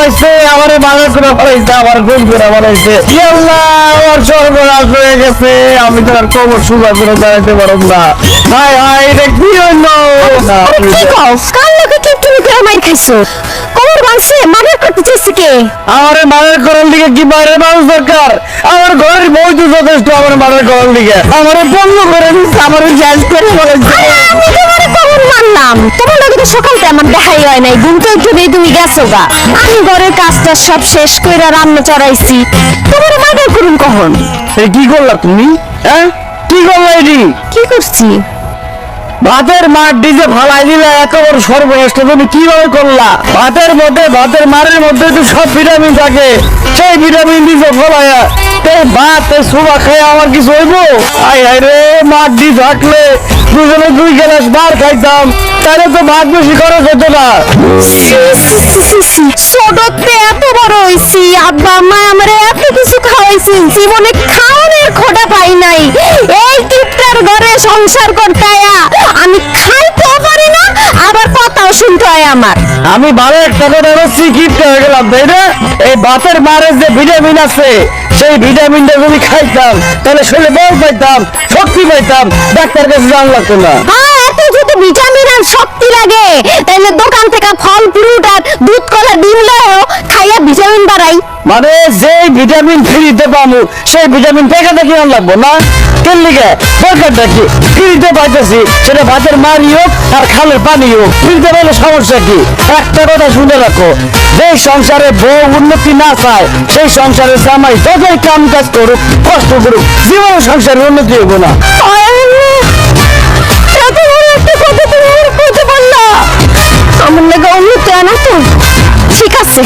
বানাইছে, আমারে মাগা করে বানাইছে, আমার গুণ করে বানাইছে। আল্লাহ, আমার সর্বনাশ হয়ে গেছে। আমি তো আর কবর সুজা করে দাঁড়াইতে পারব না। হায় হায়, এটা কি হইলো? কি কও কাল লোকে কি তুমি করে মাইর খাইছো? কোমর বাঁধছে মার্ডার করতে চাইছে কে? আমারে মার্ডার করার দিকে কি বাইরের মানুষ দরকার? আমার ঘরের বউ তো যথেষ্ট আমার মার্ডার করার দিকে। আমারে বন্ধ করে দিচ্ছে, আমারে জাজ করে বলেছে। আমি তোমারে কখন মারলাম? তোমার লগে তো সকালতে আমার দেখাই হয় নাই, ঘুম তো একটু নেই, তুমি গেছো গা। আমি ঘরের কাজটা সব শেষ কইরা রান্না চড়াইছি, তোমারে মার্ডার করুন কখন? এই কি করলা তুমি? হ্যাঁ, কি করলা? এটি কি করছি? ভাতের মার ডিজে ফালাই দিলে, এত বড় সর্বনষ্ট তুমি কিভাবে করলা? ভাতের মধ্যে, ভাতের মারের মধ্যে তো সব ভিটামিন থাকে, সেই ভিটামিন ডিজে ফলাইয়া ভাত সুবা খাই আমার কিছু হইব? আই হাই রে, মার ডি থাকলে দুজনে 2 গ্লাস বার খাইতাম, তাহলে তো ভাত বেশি খরচ হতো না। ছোটতে এত বড় হইছি, আব্বা আম্মা আমারে এত কিছু খাওয়াইছেন, জীবনে খাওয়ানোর খোটা পাই নাই। এই কিপটার ঘরে সংসার করতে আয়া আমি খাইতেও পারি না, আবার কথাও শুনতে হয় আমার। আমি ভালো একটা কথা বলছি, কিপটা হয়ে গেলাম, তাই না? এই ভাতের মারে যে ভিটামিন আছে, সেই ভিটামিনটা যদি খাইতাম তাহলে শরীরে বল পাইতাম, শক্তি পাইতাম, ডাক্তার কাছে যাওয়া লাগতো না। হ্যাঁ, এত যদি ভিটামিন আর শক্তি লাগে তাহলে দোকান থেকে ফল ফ্রুট আর দুধ কলা ডিম লও, খাইয়া ভিটামিন বাড়াই। মানে যে ভিটামিন ফ্রিতে পাবো, সেই ভিটামিন টাকাটা কিনা লাগবো না? কেন লিগে? দরকারটা কি? ফ্রিতে পাইতেছি, সেটা ভাতের মারি হোক আর খালের পানি হোক, ফ্রিতে পেলে সমস্যা কি? একটা কথা শুনে রাখো, যে সংসারে বউ উন্নতি না চায়, সেই সংসারে জামাই যতই কাম কাজ করুক, কষ্ট করুক, জীবনে সংসারের উন্নতি হইব না। এত বড় একটা কথা তুমি আমার কইতে পারলা? আমার লাগে উন্নতি আনা তো ঠিক আছে,